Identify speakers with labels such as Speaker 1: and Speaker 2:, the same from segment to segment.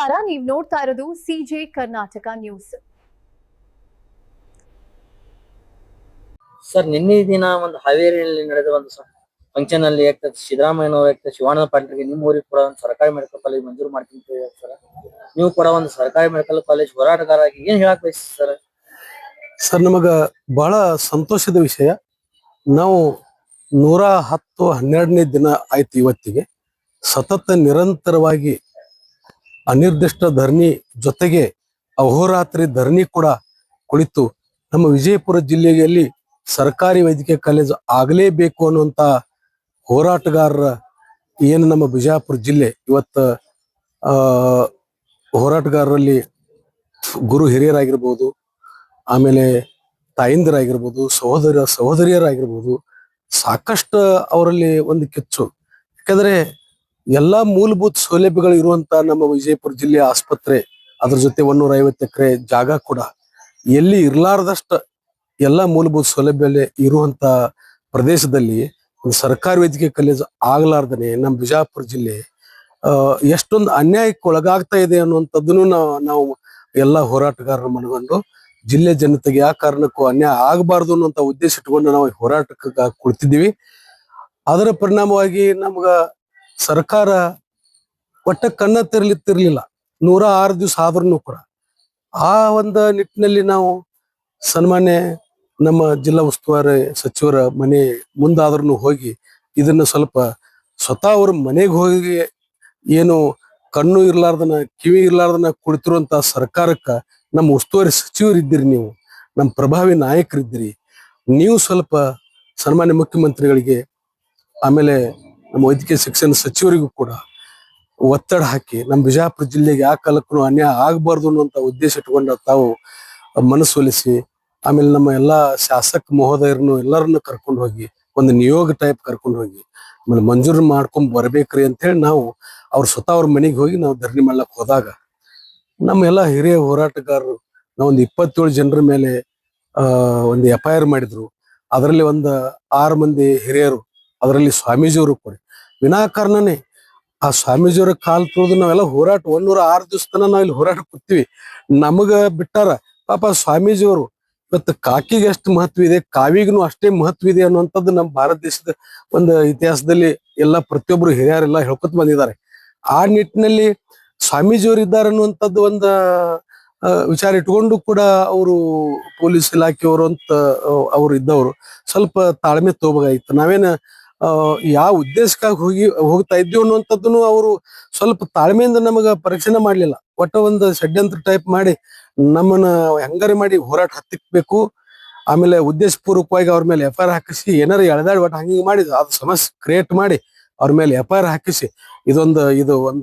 Speaker 1: ನಮಸ್ಕಾರ, ನೀವು ನೋಡ್ತಾ ಇರೋದು ಸಿಜೆ ಕರ್ನಾಟಕ ನ್ಯೂಸ್.
Speaker 2: ಸರ್, ನಿನ್ನೆ ದಿನ ಒಂದು ಹಾವೇರಿಯಲ್ಲಿ ನಡೆದ ಒಂದು ಫಂಕ್ಷನ್ ಅಲ್ಲಿ ಸಿದ್ದರಾಮಯ್ಯ ಶಿವಾನಂದ ಪಾಟೀಲ್ಗೆ ನಿಮ್ಮ ಊರಿಗೆ ಕೂಡ ಒಂದು ಸರ್ಕಾರಿ ಮೆಡಿಕಲ್ ಕಾಲೇಜ್ ಮಂಜೂರು ಮಾಡ್ತೀನಿ ಸರ್. ನೀವು ಕೂಡ ಒಂದು ಸರ್ಕಾರಿ ಮೆಡಿಕಲ್ ಕಾಲೇಜ್ ಹೋರಾಟಗಾರಾಗಿ ಏನ್ ಹೇಳಕ್ ಬಯಸ್ತೀರಿ ಸರ್?
Speaker 3: ಸರ್, ನಮಗ ಬಹಳ ಸಂತೋಷದ ವಿಷಯ. ನಾವು 110 12ನೇ ದಿನ ಆಯ್ತು ಇವತ್ತಿಗೆ. ಸತತ ನಿರಂತರವಾಗಿ ಅನಿರ್ದಿಷ್ಟ ಧರಣಿ ಜೊತೆಗೆ ಅಹೋರಾತ್ರಿ ಧರಣಿ ಕೂಡ ಕುಳಿತು ನಮ್ಮ ವಿಜಯಪುರ ಜಿಲ್ಲೆಯಲ್ಲಿ ಸರ್ಕಾರಿ ವೈದ್ಯಕೀಯ ಕಾಲೇಜ್ ಆಗಲೇಬೇಕು ಅನ್ನುವಂತ ಹೋರಾಟಗಾರರ ಏನು ನಮ್ಮ ಬಿಜಾಪುರ ಜಿಲ್ಲೆ ಇವತ್ತ ಹೋರಾಟಗಾರರಲ್ಲಿ ಗುರು ಹಿರಿಯರಾಗಿರ್ಬೋದು, ಆಮೇಲೆ ತಾಯಿಂದರಾಗಿರ್ಬೋದು, ಸಹೋದರಿಯರಾಗಿರ್ಬೋದು, ಸಾಕಷ್ಟು ಅವರಲ್ಲಿ ಒಂದು ಕಿಚ್ಚು. ಯಾಕಂದ್ರೆ ಎಲ್ಲಾ ಮೂಲಭೂತ ಸೌಲಭ್ಯಗಳು ಇರುವಂತ ನಮ್ಮ ವಿಜಯಪುರ ಜಿಲ್ಲೆಯ ಆಸ್ಪತ್ರೆ, ಅದ್ರ ಜೊತೆ 150 ಎಕರೆ ಜಾಗ ಕೂಡ ಎಲ್ಲಿ ಇರ್ಲಾರ್ದಷ್ಟ ಎಲ್ಲಾ ಮೂಲಭೂತ ಸೌಲಭ್ಯ ಇರುವಂತ ಪ್ರದೇಶದಲ್ಲಿ ಒಂದು ಸರ್ಕಾರಿ ವೈದ್ಯಕೀಯ ಕಾಲೇಜ್ ಆಗ್ಲಾರ್ದನೆ ನಮ್ಮ ಬಿಜಾಪುರ ಜಿಲ್ಲೆ ಎಷ್ಟೊಂದು ಅನ್ಯಾಯಕ್ಕೆ ಒಳಗಾಗ್ತಾ ಇದೆ ಅನ್ನುವಂಥದ್ದನ್ನು ನಾವು ಎಲ್ಲಾ ಹೋರಾಟಗಾರರು ಮನಗಂಡು ಜಿಲ್ಲೆ ಜನತೆಗೆ ಯಾವ ಕಾರಣಕ್ಕೂ ಅನ್ಯಾಯ ಆಗಬಾರ್ದು ಅನ್ನುವಂತ ಉದ್ದೇಶ ಇಟ್ಕೊಂಡು ನಾವು ಹೋರಾಟಕ್ಕೆ ಕುಳಿತಿದ್ದೀವಿ. ಅದರ ಪರಿಣಾಮವಾಗಿ ನಮ್ಗ ಸರ್ಕಾರ ಒಟ್ಟ ಕಣ್ಣ ತೆರಲಿತ್ತಿರ್ಲಿಲ್ಲ. 106 ದಿವಸ ಆದ್ರೂ ಕೂಡ ಆ ಒಂದು ನಿಟ್ಟಿನಲ್ಲಿ ನಾವು ಸನ್ಮಾನ್ಯ ನಮ್ಮ ಜಿಲ್ಲಾ ಉಸ್ತುವಾರಿ ಸಚಿವರ ಮನೆ ಮುಂದಾದ್ರೂ ಹೋಗಿ ಇದನ್ನ ಸ್ವಲ್ಪ ಸ್ವತಃ ಅವ್ರ ಮನೆಗೆ ಹೋಗಿ ಏನು ಕಣ್ಣು ಇರ್ಲಾರ್ದನ ಕಿವಿ ಇರ್ಲಾರ್ದನ ಕುಳಿತಿರುವಂತ ಸರ್ಕಾರಕ್ಕ ನಮ್ಮ ಉಸ್ತುವಾರಿ ಸಚಿವರಿದ್ದೀರಿ, ನೀವು ನಮ್ಮ ಪ್ರಭಾವಿ ನಾಯಕರಿದ್ದೀರಿ, ನೀವು ಸ್ವಲ್ಪ ಸನ್ಮಾನ್ಯ ಮುಖ್ಯಮಂತ್ರಿಗಳಿಗೆ ಆಮೇಲೆ ನಮ್ಮ ವೈದ್ಯಕೀಯ ಶಿಕ್ಷಣ ಸಚಿವರಿಗೂ ಕೂಡ ಒತ್ತಡ ಹಾಕಿ ನಮ್ಮ ಬಿಜಾಪುರ ಜಿಲ್ಲೆಗೆ ಯಾವ ಕಾಲಕ್ಕೂ ಅನ್ಯಾಯ ಆಗಬಾರ್ದು ಅನ್ನುವಂತ ಉದ್ದೇಶ ಇಟ್ಕೊಂಡ ತಾವು ಮನಸ್ಸೊಲಿಸಿ ಆಮೇಲೆ ನಮ್ಮ ಎಲ್ಲಾ ಶಾಸಕ ಮಹೋದಯರನ್ನು ಎಲ್ಲರನ್ನು ಕರ್ಕೊಂಡು ಹೋಗಿ ಒಂದು ನಿಯೋಗ ಟೈಪ್ ಕರ್ಕೊಂಡು ಹೋಗಿ ಆಮೇಲೆ ಮಂಜೂರು ಮಾಡ್ಕೊಂಡ್ ಬರ್ಬೇಕ್ರಿ ಅಂತ ಹೇಳಿ ನಾವು ಅವ್ರ ಸ್ವತಃ ಅವ್ರ ಮನೆಗೆ ಹೋಗಿ ನಾವು ಧರಣಿ ಮಾಡ್ಲಕ್ ಹೋದಾಗ ನಮ್ಮ ಎಲ್ಲಾ ಹಿರಿಯ ಹೋರಾಟಗಾರರು ನಾವೊಂದು 27 ಜನರ ಮೇಲೆ ಒಂದು FIR ಮಾಡಿದ್ರು. ಅದರಲ್ಲಿ ಒಂದು 6 ಮಂದಿ ಹಿರಿಯರು, ಅದರಲ್ಲಿ ಸ್ವಾಮೀಜಿಯವರು ಕೂಡ ವಿನಾಕಾರಣನೇ ಆ ಸ್ವಾಮೀಜಿಯವರ ಕಾಲ್ ತುಳಿದು ನಾವೆಲ್ಲ ಹೋರಾಟ 106 ದಿವಸ ತನ ನಾವ್ ಇಲ್ಲಿ ಹೋರಾಟ ಕೂತೀವಿ. ನಮಗ ಬಿಟ್ಟಾರ ಪಾಪ ಸ್ವಾಮೀಜಿಯವರು. ಇವತ್ತು ಕಾಕಿಗೆ ಎಷ್ಟು ಮಹತ್ವ ಇದೆ, ಕಾವಿಗೂ ಅಷ್ಟೇ ಮಹತ್ವ ಇದೆ ಅನ್ನುವಂಥದ್ದು ನಮ್ಮ ಭಾರತ ದೇಶದ ಒಂದು ಇತಿಹಾಸದಲ್ಲಿ ಎಲ್ಲ ಪ್ರತಿಯೊಬ್ಬರು ಹಿರಿಯರೆಲ್ಲ ಹೇಳ್ಕೊತ ಬಂದಿದ್ದಾರೆ. ಆ ನಿಟ್ಟಿನಲ್ಲಿ ಸ್ವಾಮೀಜಿಯವರು ಇದ್ದಾರೆ ಅನ್ನುವಂಥದ್ದು ಒಂದು ವಿಚಾರ ಇಟ್ಕೊಂಡು ಕೂಡ ಅವರು ಪೊಲೀಸ್ ಇಲಾಖೆಯವರು ಅಂತ ಅವ್ರು ಇದ್ದವರು ಸ್ವಲ್ಪ ತಾಳ್ಮೆ ತಗೋಬೇಕಾಗಿತ್ತು. ನಾವೇನ ಯಾವ ಉದ್ದೇಶಕ್ಕಾಗಿ ಹೋಗ್ತಾ ಇದ್ದೀವಿ ಅನ್ನುವಂಥದ್ದನ್ನು ಅವರು ಸ್ವಲ್ಪ ತಾಳ್ಮೆಯಿಂದ ನಮಗ ಪರೀಕ್ಷಣೆ ಮಾಡ್ಲಿಲ್ಲ. ಒಟ್ಟ ಒಂದು ಷಡ್ಯಂತ್ರ ಟೈಪ್ ಮಾಡಿ ನಮ್ಮನ್ನ ಹೆಂಗಾರೆ ಮಾಡಿ ಹೋರಾಟ ಹತ್ತಿಕ್ಬೇಕು, ಆಮೇಲೆ ಉದ್ದೇಶ ಪೂರ್ವಕವಾಗಿ ಅವ್ರ ಮೇಲೆ FIR ಹಾಕಿಸಿ ಏನಾರ ಎಳೆದಾಡಿ ಒಟ್ಟು ಹಂಗೆ ಮಾಡಿ ಅದು ಸಮಸ್ಯೆ ಕ್ರಿಯೇಟ್ ಮಾಡಿ ಅವ್ರ ಮೇಲೆ FIR ಹಾಕಿಸಿ ಇದು ಒಂದು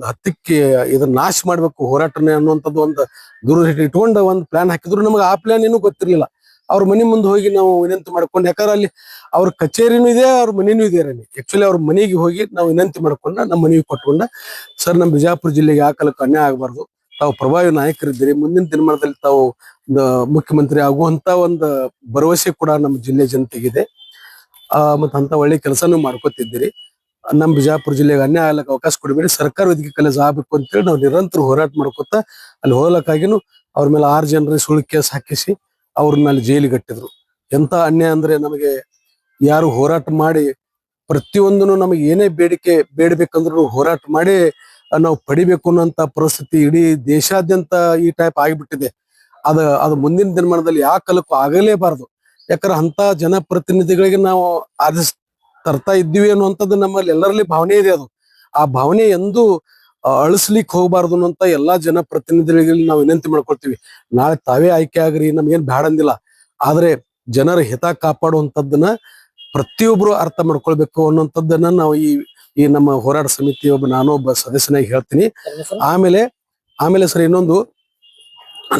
Speaker 3: ಹತ್ತಿಕ್ಕೆ ಇದನ್ನ ನಾಶ ಮಾಡ್ಬೇಕು ಹೋರಾಟನೇ ಅನ್ನುವಂಥದ್ದು ಒಂದು ದೂರ ಇಟ್ಕೊಂಡು ಒಂದು ಪ್ಲಾನ್ ಹಾಕಿದ್ರು. ನಮಗೆ ಆ ಪ್ಲಾನ್ ಏನೂ ಗೊತ್ತಿರ್ಲಿಲ್ಲ. ಅವ್ರ ಮನೆ ಮುಂದೆ ಹೋಗಿ ನಾವು ವಿನಂತಿ ಮಾಡ್ಕೊಂಡು, ಯಾಕಂದ್ರೆ ಅಲ್ಲಿ ಅವ್ರ ಕಚೇರಿನೂ ಇದೆ, ಅವ್ರ ಮನೆನೂ ಇದೆ. ಆಕ್ಚುಲಿ ಅವ್ರ ಮನೆಗೆ ಹೋಗಿ ನಾವು ವಿನಂತಿ ಮಾಡ್ಕೊಂಡ ನಮ್ಮ ಮನೆಗೆ ಕೊಟ್ಕೊಂಡ, ಸರ್ ನಮ್ಮ ಬಿಜಾಪುರ ಜಿಲ್ಲೆಗೆ ಆ ಕಾಲಕ್ಕೆ ಅನ್ಯಾಯ ಆಗಬಾರ್ದು, ತಾವು ಪ್ರಭಾವಿ ನಾಯಕರಿದ್ದೀರಿ, ಮುಂದಿನ ದಿನಮಾನದಲ್ಲಿ ತಾವು ಮುಖ್ಯಮಂತ್ರಿ ಆಗುವಂತ ಒಂದು ಭರವಸೆ ಕೂಡ ನಮ್ಮ ಜಿಲ್ಲೆ ಜನತೆಗಿದೆ, ಮತ್ತ ಅಂತ ಒಳ್ಳೆ ಕೆಲಸನೂ ಮಾಡ್ಕೊತಿದ್ದೀರಿ, ನಮ್ಮ ಬಿಜಾಪುರ ಜಿಲ್ಲೆಗೆ ಅನ್ಯಾಯ ಆಗ್ಲಕ್ಕೆ ಅವಕಾಶ ಕೊಡಬೇಡಿ, ಸರ್ಕಾರ ವೇದಿಕೆ ಕಾಲೇಜ್ ಆಗ್ಬೇಕು ಅಂತೇಳಿ ನಾವು ನಿರಂತರ ಹೋರಾಟ ಮಾಡ್ಕೊತ ಅಲ್ಲಿ ಹೋಗ್ಲಕ್ಕಾಗಿನೂ ಅವ್ರ ಮೇಲೆ 6 ಜನರಿಗೆ ಸುಳ್ಳು ಕೇಸ್ ಹಾಕಿಸಿ ಅವ್ರನ್ನ ಅಲ್ಲಿ ಜೈಲಿಗೆ ಕಟ್ಟಿದ್ರು. ಎಂತ ಅನ್ಯಾಯ ಅಂದ್ರೆ, ನಮಗೆ ಯಾರು ಹೋರಾಟ ಮಾಡಿ ಪ್ರತಿಯೊಂದನ್ನು ನಮಗೆ ಏನೇ ಬೇಡಬೇಕಂದ್ರೂ ಹೋರಾಟ ಮಾಡಿ ನಾವು ಪಡಿಬೇಕು ಅನ್ನೋಂತ ಪರಿಸ್ಥಿತಿ ಇಡೀ ದೇಶಾದ್ಯಂತ ಈ ಟೈಪ್ ಆಗಿಬಿಟ್ಟಿದೆ. ಅದು ಮುಂದಿನ ದಿನಮಾನದಲ್ಲಿ ಯಾವ ಕಾಲಕ್ಕೂ ಆಗಲೇಬಾರದು. ಯಾಕಂದ್ರೆ ಅಂತ ಜನಪ್ರತಿನಿಧಿಗಳಿಗೆ ನಾವು ಆದೇಶ ತರ್ತಾ ಇದ್ದೀವಿ ಅನ್ನುವಂಥದ್ದು ನಮ್ಮಲ್ಲಿ ಎಲ್ಲರಲ್ಲಿ ಭಾವನೆ ಇದೆ. ಆ ಭಾವನೆ ಎಂದೂ ಅಳಿಸ್ಲಿಕ್ಕೆ ಹೋಗ್ಬಾರ್ದು ಅನ್ನೋಂತ ಎಲ್ಲಾ ಜನಪ್ರತಿನಿಧಿಗಳಿಗೆ ನಾವು ವಿನಂತಿ ಮಾಡ್ಕೊಳ್ತೀವಿ. ನಾಳೆ ತಾವೇ ಆಯ್ಕೆ ಆಗ್ರಿ, ನಮ್ಗೇನ್ ಬ್ಯಾಡ ಅಂದಿಲ್ಲ, ಆದ್ರೆ ಜನರ ಹಿತ ಕಾಪಾಡುವಂಥದ್ದನ್ನ ಪ್ರತಿಯೊಬ್ರು ಅರ್ಥ ಮಾಡ್ಕೊಳ್ಬೇಕು ಅನ್ನುವಂಥದ್ದನ್ನ ನಾವು ಈ ನಮ್ಮ ಹೋರಾಟ ಸಮಿತಿ ನಾನೊಬ್ಬ ಸದಸ್ಯನಾಗಿ ಹೇಳ್ತೀನಿ. ಆಮೇಲೆ ಸರ್, ಇನ್ನೊಂದು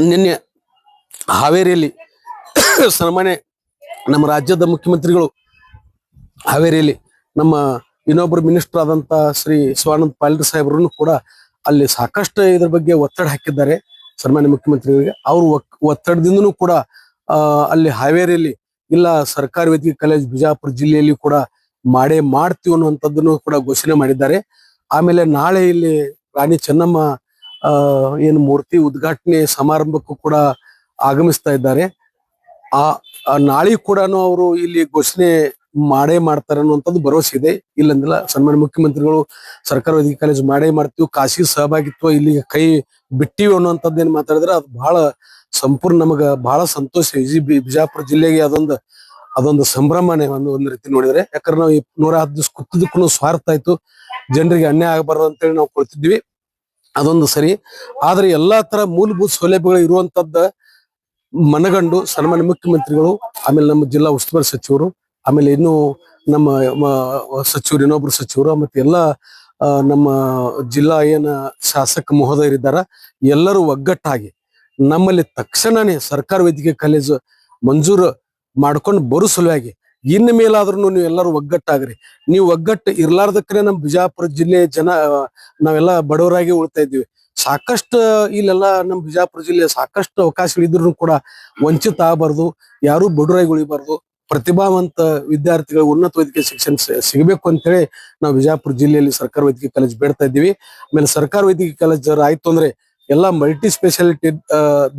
Speaker 3: ನಿನ್ನೆ ಹಾವೇರಿಯಲ್ಲಿ ಸನ್ಮಾನ್ಯ ನಮ್ಮ ರಾಜ್ಯದ ಮುಖ್ಯಮಂತ್ರಿಗಳು ಹಾವೇರಿಯಲ್ಲಿ ನಮ್ಮ ಇನ್ನೊಬ್ಬರು ಮಿನಿಸ್ಟರ್ ಆದಂತ ಶ್ರೀ ಶಿವಾನಂದ ಪಾಟೀಲ್ ಸಾಹೇಬ್ರನ್ನು ಕೂಡ ಅಲ್ಲಿ ಸಾಕಷ್ಟು ಇದ್ರ ಬಗ್ಗೆ ಒತ್ತಡ ಹಾಕಿದ್ದಾರೆ ಸನ್ಮಾನ್ಯ ಮುಖ್ಯಮಂತ್ರಿಗಳಿಗೆ. ಅವ್ರ ಒತ್ತಡದಿಂದನೂ ಕೂಡ ಅಲ್ಲಿ ಹಾವೇರಿಯಲ್ಲಿ ಇಲ್ಲ ಸರ್ಕಾರಿ ವೈದ್ಯಕೀಯ ಕಾಲೇಜ್ ಬಿಜಾಪುರ ಜಿಲ್ಲೆಯಲ್ಲಿ ಕೂಡ ಮಾಡ್ತೀವಿ ಅನ್ನುವಂಥದ್ದನ್ನು ಕೂಡ ಘೋಷಣೆ ಮಾಡಿದ್ದಾರೆ. ಆಮೇಲೆ ನಾಳೆ ಇಲ್ಲಿ ರಾಣಿ ಚೆನ್ನಮ್ಮ ಏನು ಮೂರ್ತಿ ಉದ್ಘಾಟನೆ ಸಮಾರಂಭಕ್ಕೂ ಕೂಡ ಆಗಮಿಸ್ತಾ ಇದ್ದಾರೆ. ನಾಳೆ ಕೂಡ ಅವರು ಇಲ್ಲಿ ಘೋಷಣೆ ಮಾಡೇ ಮಾಡ್ತಾರೆ ಅನ್ನುವಂಥದ್ದು ಭರವಸೆ ಇದೆ. ಇಲ್ಲಂದಿಲ್ಲ, ಸನ್ಮಾನ್ಯ ಮುಖ್ಯಮಂತ್ರಿಗಳು ಸರ್ಕಾರ ವೈದ್ಯಕೀಯ ಕಾಲೇಜ್ ಮಾಡೇ ಮಾಡ್ತೀವಿ, ಖಾಸಗಿ ಸಹಭಾಗಿತ್ವ ಇಲ್ಲಿಗೆ ಕೈ ಬಿಟ್ಟಿವಿ ಅನ್ನುವಂಥದ್ದು ಏನ್ ಮಾತಾಡಿದ್ರೆ ಅದು ಬಹಳ ಸಂಪೂರ್ಣ ನಮಗ ಬಹಳ ಸಂತೋಷ. ಬಿಜಾಪುರ ಜಿಲ್ಲೆಗೆ ಅದೊಂದು ಸಂಭ್ರಮನೆ ಒಂದು ರೀತಿ ನೋಡಿದ್ರೆ. ಯಾಕಂದ್ರೆ ನಾವು 110 ದಿವಸ ಕೂತಿದ್ದಕ್ಕೂ ಸ್ವಾರ್ಥ ಆಯ್ತು, ಜನರಿಗೆ ಅನ್ಯಾಯ ಆಗಬಾರ್ದು ಅಂತೇಳಿ ನಾವು ಕೊಡ್ತಿದ್ವಿ, ಅದೊಂದು ಸರಿ. ಆದ್ರೆ ಎಲ್ಲಾ ತರ ಮೂಲಭೂತ ಸೌಲಭ್ಯಗಳು ಇರುವಂತದ್ದ ಮನಗಂಡು ಸನ್ಮಾನ್ಯ ಮುಖ್ಯಮಂತ್ರಿಗಳು, ಆಮೇಲೆ ನಮ್ಮ ಜಿಲ್ಲಾ ಉಸ್ತುವಾರಿ ಸಚಿವರು, ಆಮೇಲೆ ಇನ್ನು ನಮ್ಮ ಸಚಿವರು, ಇನ್ನೊಬ್ರು ಸಚಿವರು, ಮತ್ತೆ ಎಲ್ಲಾ ನಮ್ಮ ಜಿಲ್ಲಾ ಶಾಸಕ ಮಹೋದಯರಿದ್ದಾರ, ಎಲ್ಲರೂ ಒಗ್ಗಟ್ಟಾಗಿ ನಮ್ಮಲ್ಲಿ ತಕ್ಷಣನೇ ಸರ್ಕಾರ ವೈದ್ಯಕೀಯ ಕಾಲೇಜು ಮಂಜೂರು ಮಾಡ್ಕೊಂಡು ಬರೋ ಸಲುವಾಗಿ ಇನ್ನು ಮೇಲಾದ್ರೂ ನೀವು ಎಲ್ಲರೂ ಒಗ್ಗಟ್ಟಾಗ್ರಿ. ನೀವು ಒಗ್ಗಟ್ಟು ಇರ್ಲಾರ್ದಕ್ಕನೆ ನಮ್ಮ ಬಿಜಾಪುರ ಜಿಲ್ಲೆ ನಾವೆಲ್ಲ ಬಡವರಾಗಿ ಉಳ್ತಾ ಇದ್ದೀವಿ. ಸಾಕಷ್ಟು ಇಲ್ಲೆಲ್ಲ ನಮ್ಮ ಬಿಜಾಪುರ ಜಿಲ್ಲೆ ಸಾಕಷ್ಟು ಅವಕಾಶಗಳಿದ್ರು ಕೂಡ ವಂಚಿತ ಆಗಬಾರ್ದು, ಯಾರು ಬಡವರಾಗಿ ಉಳಿಬಾರ್ದು. ಪ್ರತಿಭಾವಂತ ವಿದ್ಯಾರ್ಥಿಗಳು ಉನ್ನತ ವೈದ್ಯಕೀಯ ಶಿಕ್ಷಣ ಸಿಗಬೇಕು ಅಂತೇಳಿ ನಾವು ಬಿಜಾಪುರ ಜಿಲ್ಲೆಯಲ್ಲಿ ಸರ್ಕಾರ ವೈದ್ಯಕೀಯ ಕಾಲೇಜ್ ಬೇಡ್ತಾ ಇದ್ದೀವಿ. ಆಮೇಲೆ ಸರ್ಕಾರ ವೈದ್ಯಕೀಯ ಕಾಲೇಜ್ ಆಯ್ತು ಅಂದ್ರೆ ಎಲ್ಲಾ ಮಲ್ಟಿ ಸ್ಪೆಷಾಲಿಟಿ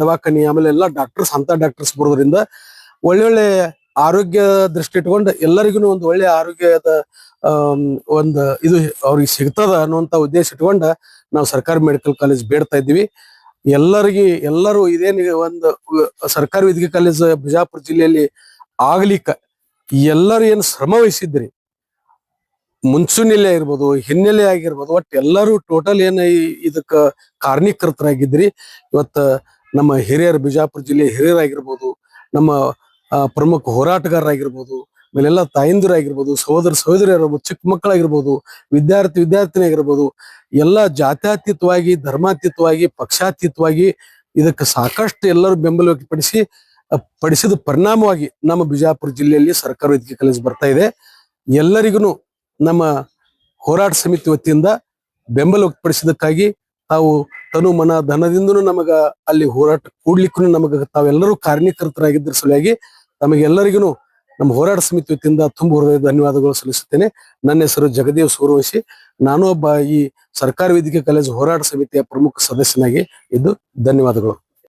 Speaker 3: ದವಾಖಾನಿ, ಆಮೇಲೆ ಎಲ್ಲಾ ಅಂತ ಡಾಕ್ಟರ್ಸ್ ಬರೋದ್ರಿಂದ ಒಳ್ಳೊಳ್ಳೆ ಆರೋಗ್ಯ ದೃಷ್ಟಿ ಇಟ್ಕೊಂಡು ಎಲ್ಲರಿಗೂ ಒಂದು ಒಳ್ಳೆ ಆರೋಗ್ಯದ ಇದು ಅವ್ರಿಗೆ ಸಿಗ್ತದ ಅನ್ನುವಂತ ಉದ್ದೇಶ ಇಟ್ಕೊಂಡ ನಾವು ಸರ್ಕಾರಿ ಮೆಡಿಕಲ್ ಕಾಲೇಜ್ ಬೇಡ್ತಾ ಇದ್ದೀವಿ. ಎಲ್ಲರೂ ಇದೇನು ಒಂದು ಸರ್ಕಾರಿ ವೈದ್ಯಕೀಯ ಕಾಲೇಜ್ ಬಿಜಾಪುರ ಜಿಲ್ಲೆಯಲ್ಲಿ ಆಗ್ಲಿಕ್ಕ ಎಲ್ಲರೂ ಏನು ಶ್ರಮ ವಹಿಸಿದ್ರಿ, ಮುಂಚೂಣಿಲೆ ಆಗಿರ್ಬೋದು, ಹಿನ್ನೆಲೆ ಆಗಿರ್ಬೋದು, ಒಟ್ಟು ಎಲ್ಲರೂ ಟೋಟಲ್ ಏನ ಇದಕ್ಕ ಕಾರಣೀಕರ್ತರಾಗಿದ್ರಿ. ಇವತ್ತ ನಮ್ಮ ಹಿರಿಯರು, ಬಿಜಾಪುರ ಜಿಲ್ಲೆ ಹಿರಿಯರಾಗಿರ್ಬೋದು, ನಮ್ಮ ಪ್ರಮುಖ ಹೋರಾಟಗಾರರಾಗಿರ್ಬೋದು, ಆಮೇಲೆಲ್ಲ ತಾಯಂದಿರಾಗಿರ್ಬೋದು, ಸಹೋದರಿಯರಾಗಿರ್ಬೋದು, ಚಿಕ್ಕ ಮಕ್ಕಳಾಗಿರ್ಬೋದು, ವಿದ್ಯಾರ್ಥಿನಿ ಆಗಿರ್ಬೋದು, ಎಲ್ಲ ಜಾತ್ಯತೀತವಾಗಿ, ಧರ್ಮಾತೀತವಾಗಿ, ಪಕ್ಷಾತೀತವಾಗಿ ಇದಕ್ಕೆ ಸಾಕಷ್ಟು ಎಲ್ಲರೂ ಬೆಂಬಲ ವ್ಯಕ್ತಪಡಿಸಿದ ಪರಿಣಾಮವಾಗಿ ನಮ್ಮ ಬಿಜಾಪುರ ಜಿಲ್ಲೆಯಲ್ಲಿ ಸರ್ಕಾರ ವೈದ್ಯಕೀಯ ಕಾಲೇಜ್ ಬರ್ತಾ ಇದೆ. ಎಲ್ಲರಿಗೂ ನಮ್ಮ ಹೋರಾಟ ಸಮಿತಿ ವತಿಯಿಂದ ಬೆಂಬಲ ವ್ಯಕ್ತಪಡಿಸಿದಕ್ಕಾಗಿ ತಾವು ತನು ಮನ ಧನದಿಂದನೂ ನಮಗ ಅಲ್ಲಿ ಹೋರಾಟ ಕೂಡ್ಲಿಕ್ಕೂ ನಮಗ ತಾವೆಲ್ಲರೂ ಕಾರಣೀಕರ್ತರಾಗಿದ್ದರ ಸಲುವಾಗಿ ತಮಗೆಲ್ಲರಿಗೂ ನಮ್ಮ ಹೋರಾಟ ಸಮಿತಿ ವತಿಯಿಂದ ತುಂಬ ಹೃದಯ ಧನ್ಯವಾದಗಳು ಸಲ್ಲಿಸುತ್ತೇನೆ. ನನ್ನ ಹೆಸರು ಜಗದೇವ್ ಸೂರ್ಯವಂಶಿ. ನಾನು ಒಬ್ಬ ಈ ಸರ್ಕಾರಿ ವೈದ್ಯಕೀಯ ಕಾಲೇಜು ಹೋರಾಟ ಸಮಿತಿಯ ಪ್ರಮುಖ ಸದಸ್ಯನಾಗಿ ಇದ್ದು ಧನ್ಯವಾದಗಳು.